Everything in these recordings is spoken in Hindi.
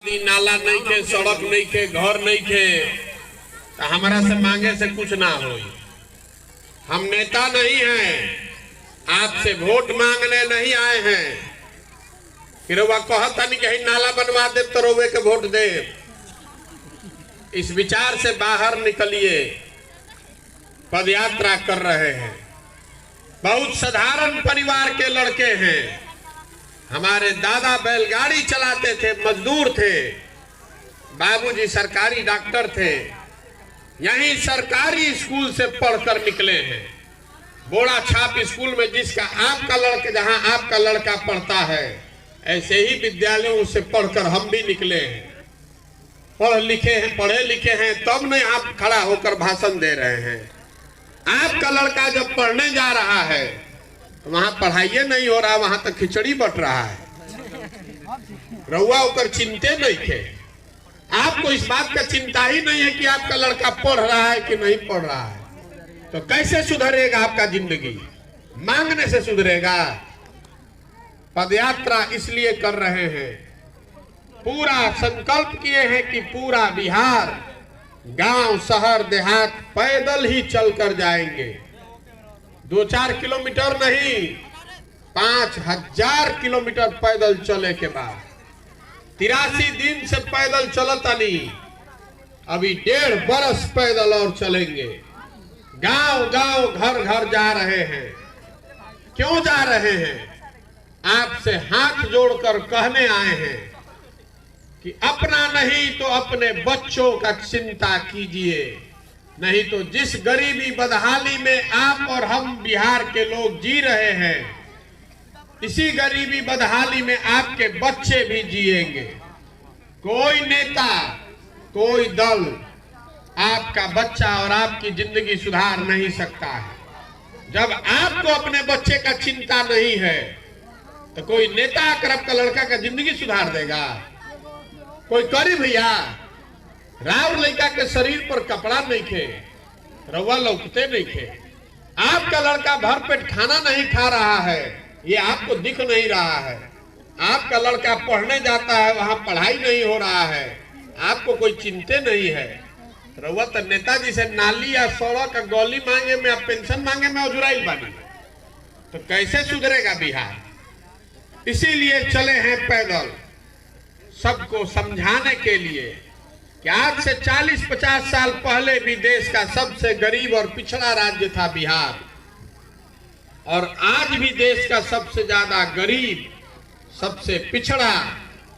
नाला नहीं खे, सड़क नहीं खे, घर नहीं खे, तो हमारा से मांगे से कुछ ना हो। हम नेता नहीं हैं, आपसे वोट मांगने नहीं आए हैं। फिर वह कहता नहीं कहीं नाला बनवा दे तो रोवे के वोट दे। इस विचार से बाहर निकलिए। पदयात्रा कर रहे हैं, बहुत साधारण परिवार के लड़के हैं। हमारे दादा बैलगाड़ी चलाते थे, मजदूर थे, बाबूजी सरकारी डॉक्टर थे, यहीं सरकारी स्कूल से पढ़कर निकले हैं। बोड़ा छाप स्कूल में जिसका आपका लड़का, जहां आपका लड़का पढ़ता है, ऐसे ही विद्यालयों से पढ़कर हम भी निकले हैं। पढ़े लिखे हैं, तब नहीं आप खड़ा होकर भाषण दे रहे हैं। आपका लड़का जब पढ़ने जा रहा है तो वहां पढ़ाई नहीं हो रहा, वहां तक खिचड़ी बट रहा है। रउआ होकर चिंते नहीं थे। आपको इस बात का चिंता ही नहीं है कि आपका लड़का पढ़ रहा है कि नहीं पढ़ रहा है। तो कैसे सुधरेगा आपका जिंदगी? मांगने से सुधरेगा। पदयात्रा इसलिए कर रहे हैं, पूरा संकल्प किए हैं कि पूरा बिहार, गांव शहर देहात पैदल ही चलकर जाएंगे। 2-4 किलोमीटर नहीं, 5000 किलोमीटर पैदल चले के बाद 83 दिन से पैदल चलता नहीं, अभी 1.5 बरस पैदल और चलेंगे। गांव गांव घर घर जा रहे हैं। क्यों जा रहे हैं? आपसे हाथ जोड़कर कहने आए हैं कि अपना नहीं तो अपने बच्चों का चिंता कीजिए। नहीं तो जिस गरीबी बदहाली में आप और हम बिहार के लोग जी रहे हैं, इसी गरीबी बदहाली में आपके बच्चे भी जिएंगे। कोई नेता, कोई दल आपका बच्चा और आपकी जिंदगी सुधार नहीं सकता है। जब आपको अपने बच्चे का चिंता नहीं है तो कोई नेता आकर आपका लड़का का जिंदगी सुधार देगा? कोई करी भैया? राव लड़का के शरीर पर कपड़ा नहीं खे, रवा लौकते नहीं खे। आपका लड़का भर पेट खाना नहीं खा रहा है, ये आपको दिख नहीं रहा है। आपका लड़का पढ़ने जाता है, वहां पढ़ाई नहीं हो रहा है, आपको कोई चिंते नहीं है। रवा तो नेताजी से नाली या सड़क का गली मांगे में, पेंशन मांगे में उजुराइल बानी। तो कैसे सुधरेगा बिहार? इसीलिए चले हैं पैदल, सबको समझाने के लिए कि आज से 40-50 साल पहले भी देश का सबसे गरीब और पिछड़ा राज्य था बिहार, और आज भी देश का सबसे ज्यादा गरीब, सबसे पिछड़ा,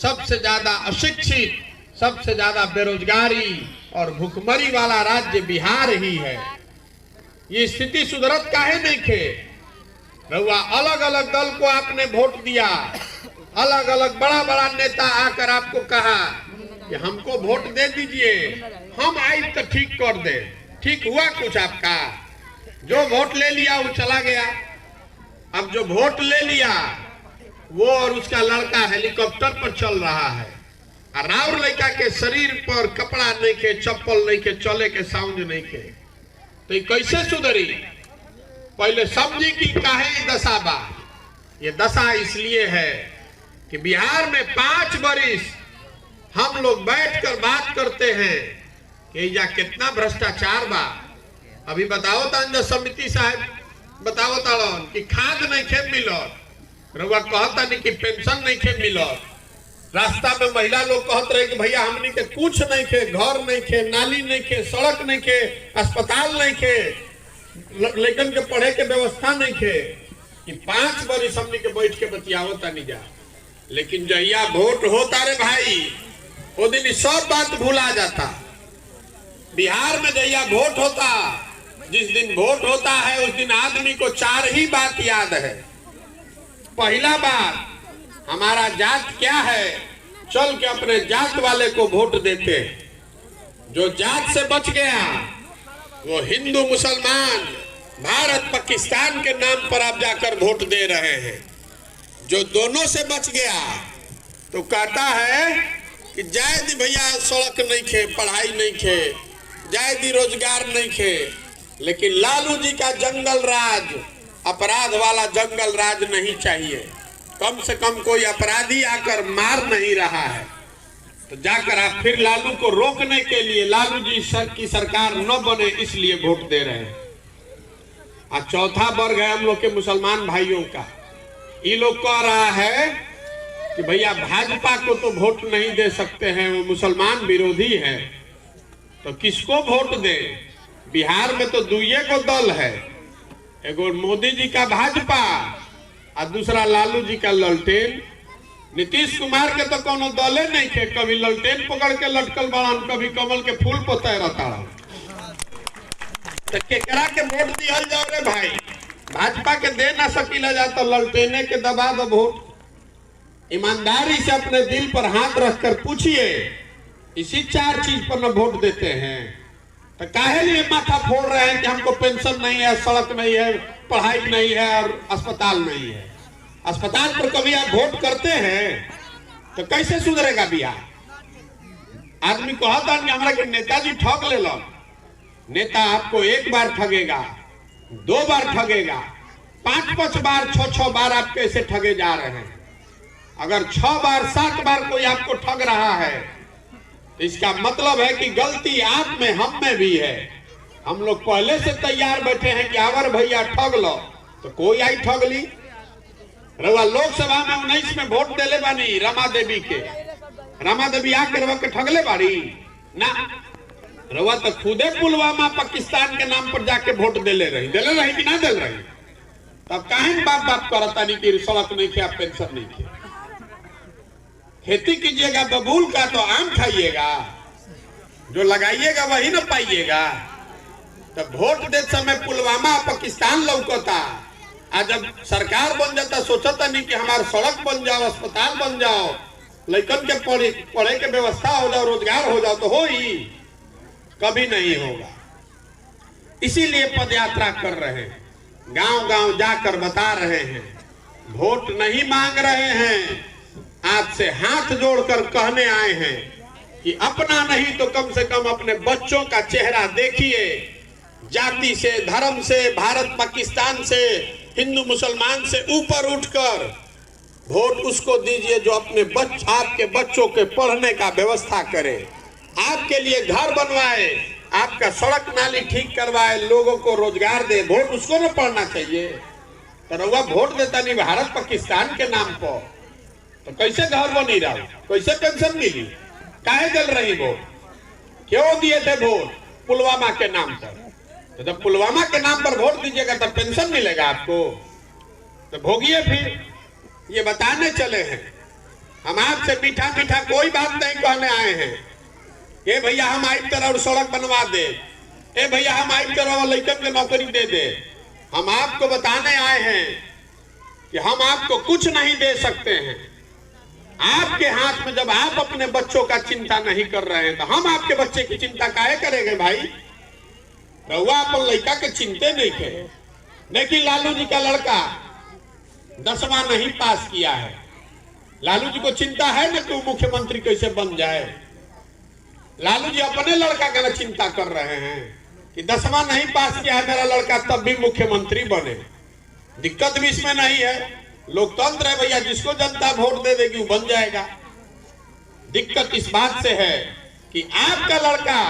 सबसे ज्यादा अशिक्षित, सबसे ज्यादा बेरोजगारी और भुखमरी वाला राज्य बिहार ही है। ये स्थिति सुधरत काहे नहीं खे? रउआ अलग अलग दल को आपने वोट दिया, अलग अलग बड़ा बड़ा नेता आकर आपको कहा कि हमको वोट दे दीजिए, हम आई तो ठीक कर दे। ठीक हुआ कुछ आपका? जो वोट ले लिया वो चला गया। अब जो वोट ले लिया वो और उसका लड़का हेलीकॉप्टर पर चल रहा है, और राउर लड़का के शरीर पर कपड़ा नहीं के, चप्पल नहीं के, चले के साउंड नहीं के। तो ये कैसे सुधरी? पहले समझी कि काहे दशा बा। ये दशा इसलिए है कि बिहार में 5 बरिस हम लोग बैठकर बात करते हैं कि या कितना भ्रष्टाचार बा। अभी बताओ तांजा समिति साहब बताओ ताड़न कि खाद नहीं खे मिलत, रउआ कहता नहीं कि पेंशन नहीं खे मिलत। रास्ता में महिला लोग कहते रहे कि भैया हमनी के कुछ नहीं खे, घर नहीं खे, नाली नहीं खे, सड़क नहीं खे, अस्पताल नहीं खे, लेकिन के पढ़े के व्यवस्था नहीं खे। कि 5 बरिस हमनी के बैठ के बतियावता नहीं जा। लेकिन जहिया वोट होता रे भाई, वो दिन सब बात भूला जाता। बिहार में जहिया वोट होता, जिस दिन वोट होता है उस दिन आदमी को 4 ही बात याद है। पहला बात, हमारा जात क्या है, चल के अपने जात वाले को वोट देते। जो जात से बच गया वो हिंदू मुसलमान भारत पाकिस्तान के नाम पर आप जाकर वोट दे रहे हैं। जो दोनों से बच गया तो कहता है कि जाए दी भैया सड़क नहीं खे, पढ़ाई नहीं खे, जाए दी रोजगार नहीं खे। लेकिन लालू जी का जंगल राज, अपराध वाला जंगल राज नहीं चाहिए। कम से कम कोई अपराधी आकर मार नहीं रहा है। तो जाकर आप फिर लालू को रोकने के लिए लालू जी की सरकार न बने इसलिए वोट दे रहे हैं। और चौथा वर्ग है हम लोग के मुसलमान भाइयों का। ये लोग कह रहा है कि भैया भाजपा को तो वोट नहीं दे सकते हैं, वो मुसलमान विरोधी है, तो किसको वोट दे? बिहार में तो दुइये को दल है, एगो मोदी जी का भाजपा और दूसरा लालू जी का ललटेन। नीतीश कुमार के तो कोनो दले नहीं थे, कभी ललटेन पकड़ के लटकल बड़ान, कभी कमल के फूल पोते रहता। तो केकरा के वोट दिया जाओ रे भाई? भाजपा के दे ना सकीला जा तो ललटेने के दबा दो वोट। ईमानदारी से अपने दिल पर हाथ रखकर पूछिए, इसी 4 चीज पर न वोट देते हैं तो काहे लिए माथा फोड़ रहे हैं कि हमको पेंशन नहीं है, सड़क नहीं है, पढ़ाई नहीं है और अस्पताल नहीं है? अस्पताल पर कभी आप वोट करते हैं तो कैसे सुधरेगा बिहार? आदमी कहता कि हमारा के नेताजी ठग ले लो। नेता आपको 1 बार ठगेगा, 2 बार ठगेगा, 5-5 बार, 6-6 बार आप कैसे ठगे जा रहे हैं? अगर 6 बार 7 बार कोई आपको ठग रहा है तो इसका मतलब है कि गलती आप में, हम में भी है। हम लोग पहले से तैयार बैठे हैं कि आवर भैया ठग लो, तो कोई आई ठग ली। रवा लोकसभा में 19 में वोट देले बानी रमा देवी के, रमा देवी आके रवा के ठगले बाड़ी ना। रवा तो खुदे पुलवामा पाकिस्तान के नाम पर जाके वोट देले रही कि ना दिल रही? तब काहे बाप बाप करता नहीं कि सड़क नहीं किया, पेंशन नहीं किया? खेती कीजिएगा बबूल का तो आम खाइएगा, जो लगाइएगा वही ना पाइएगा। तो वोट देते समय पुलवामा पाकिस्तान लौकता, आज जब सरकार बन जाता सोचता नहीं कि हमारा सड़क बन जाओ, अस्पताल बन जाओ, लड़कन के पढ़े के व्यवस्था हो जाओ, रोजगार हो जाओ, तो हो ही कभी नहीं होगा। इसीलिए पदयात्रा कर रहे हैं, गांव गांव जाकर बता रहे हैं, वोट नहीं मांग रहे हैं, आपसे हाथ जोड़कर कहने आए हैं कि अपना नहीं तो कम से कम अपने बच्चों का चेहरा देखिए। जाति से, धर्म से, भारत पाकिस्तान से, हिंदू मुसलमान से ऊपर उठकर वोट उसको दीजिए जो अपने आपके बच्चों के पढ़ने का व्यवस्था करे, आपके लिए घर बनवाए, आपका सड़क नाली ठीक करवाए, लोगों को रोजगार दे। वोट उसको ना पढ़ना चाहिए? तो रउआ वोट देता नहीं भारत पाकिस्तान के नाम पर, तो कैसे घर बनी रहा, कैसे पेंशन मिली? काहे जल रही वोट? क्यों दिए थे वोट? पुलवामा के नाम पर। तो जब पुलवामा के नाम पर वोट दीजिएगा तब पेंशन मिलेगा आपको? तो भोगिए फिर। ये बताने चले हैं, हम आपसे मीठा मीठा कोई बात नहीं कहने आए हैं। ए भैया हम आई तरह और सड़क बनवा दे, ए भैया हम आई तरह लड़कन के नौकरी दे दे। हम आपको बताने आए हैं कि हम आपको कुछ नहीं दे सकते हैं। आपके हाथ में जब आप अपने बच्चों का चिंता नहीं कर रहे हैं तो हम आपके बच्चे की चिंता काहे करेंगे भाई? रउआ अपन लड़का के चिंते नहीं थे। देखिए लालू जी का लड़का 10वां नहीं पास किया है, लालू जी को चिंता है ना कि वो मुख्यमंत्री कैसे बन जाए। लालू जी अपने लड़का का चिंता कर रहे हैं कि 10वां नहीं पास किया है मेरा लड़का, तब भी मुख्यमंत्री बने। दिक्कत भी इसमें नहीं है, लोकतंत्र है भैया, जिसको जनता वोट दे देगी वो बन जाएगा। दिक्कत इस बात से है कि आपका लड़का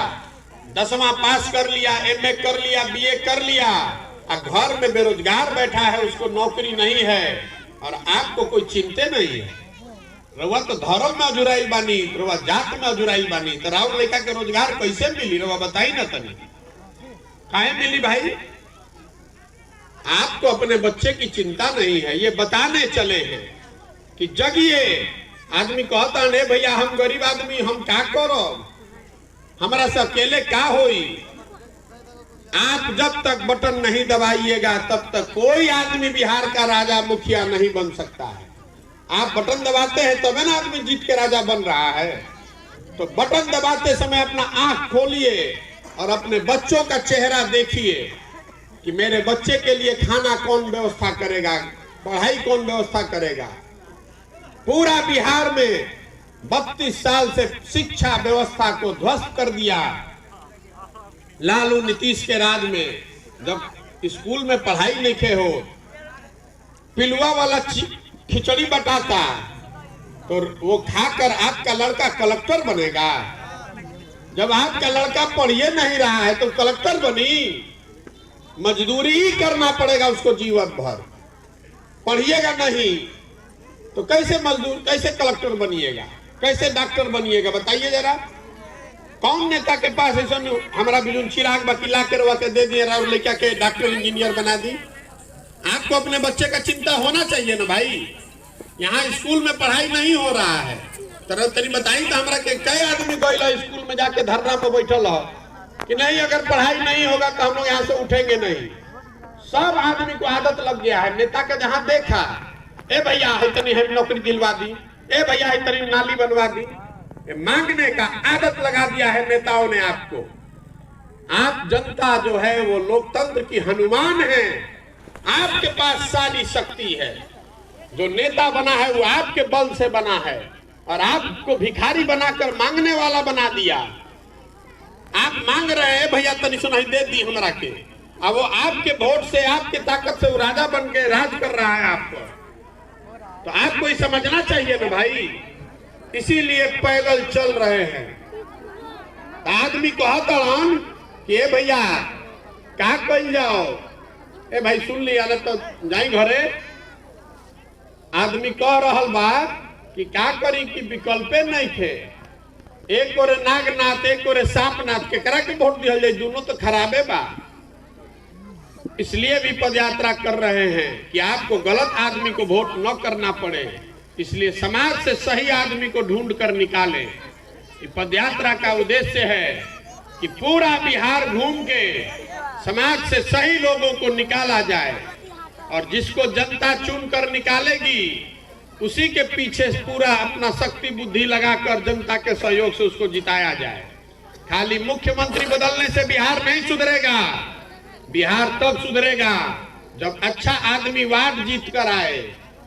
10वां पास कर लिया, MA कर लिया, BA कर लिया और घर में बेरोजगार बैठा है, उसको नौकरी नहीं है और आपको कोई चिंते नहीं है। रउआ तो धर्म में अजुराइल बानी, रउआ जात में अजुराइल बानी, तो राउर लड़का के रोजगार कैसे मिली? रउआ बताई ना तनी, काहे मिली भाई? आपको अपने बच्चे की चिंता नहीं है, ये बताने चले हैं कि जगिए। आदमी कहता है भैया हम गरीब आदमी, हम क्या करो, हमारा से अकेले क्या होई? आप जब तक बटन नहीं दबाइएगा तब तक कोई आदमी बिहार का राजा मुखिया नहीं बन सकता है। आप बटन दबाते हैं तब ना आदमी जीत के राजा बन रहा है। तो बटन दबाते समय अपना आंख खोलिए और अपने बच्चों का चेहरा देखिए कि मेरे बच्चे के लिए खाना कौन व्यवस्था करेगा, पढ़ाई कौन व्यवस्था करेगा। पूरा बिहार में 32 साल से शिक्षा व्यवस्था को ध्वस्त कर दिया लालू नीतीश के राज में। जब स्कूल में पढ़ाई लिखे हो, पिलुआ वाला खिचड़ी बटाता, तो वो खाकर आपका लड़का कलेक्टर बनेगा? जब आपका लड़का पढ़िए नहीं रहा है तो कलेक्टर बनी? मजदूरी ही करना पड़ेगा उसको जीवन भर। पढ़िएगा नहीं तो कैसे मजदूर, कैसे कलेक्टर बनिएगा, कैसे डॉक्टर बनिएगा? बताइए जरा। कौन नेता के पास ऐसा हमारा बिलुन चिराग वकीला करवा के दे दिए और लेकर के डॉक्टर इंजीनियर बना दी? आपको अपने बच्चे का चिंता होना चाहिए ना भाई। यहाँ स्कूल में पढ़ाई नहीं हो रहा है, तरह तरी बताई तो हमारा के कई आदमी गए स्कूल में जाके धरना पर बैठल हो कि नहीं अगर पढ़ाई नहीं होगा तो हम लोग यहाँ से उठेंगे नहीं। सब आदमी को आदत लग गया है, नेता का जहाँ देखा ए भैया इतनी हम नौकरी दिलवा दी, ए भैया इतनी नाली बनवा दी, मांगने का आदत लगा दिया है नेताओं ने आपको। आप जनता जो है वो लोकतंत्र की हनुमान है, आपके पास सारी शक्ति है। जो नेता बना है वो आपके बल से बना है और आपको भिखारी बनाकर मांगने वाला बना दिया। आप मांग रहे हैं भैया तनी सुनाई दे दी हमरा के, अब वो आपके वोट से आपके ताकत से वो राजा बन के राज कर रहा है आपको। तो आपको ये समझना चाहिए ना भाई, इसीलिए पैदल चल रहे हैं। आदमी कहता कि ए भैया का कल जाओ, ए भाई सुन लिया ना तो जाई घरे। आदमी कह रहा बा कि का करी कि विकल्पे नहीं थे, एक कोरे नागनाथ एक कोरे सांपनाथ, केकरा के वोट दिया जाए? दोनों तो खराबे बा। इसलिए भी पद यात्रा कर रहे हैं कि आपको गलत आदमी को वोट न करना पड़े, इसलिए समाज से सही आदमी को ढूंढ कर निकाले। पद यात्रा का उद्देश्य है कि पूरा बिहार घूम के समाज से सही लोगों को निकाला जाए और जिसको जनता चुन कर निकालेगी उसी के पीछे पूरा अपना शक्ति बुद्धि लगाकर जनता के सहयोग से उसको जिताया जाए। खाली मुख्यमंत्री बदलने से बिहार नहीं सुधरेगा। बिहार तब सुधरेगा जब अच्छा आदमी वार्ड जीत कर आए,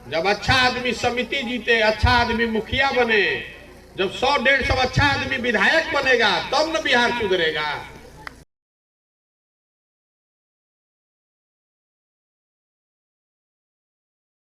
जब अच्छा आदमी समिति जीते, अच्छा आदमी मुखिया बने, जब 100-150 अच्छा आदमी विधायक बनेगा तब न बिहार सुधरेगा।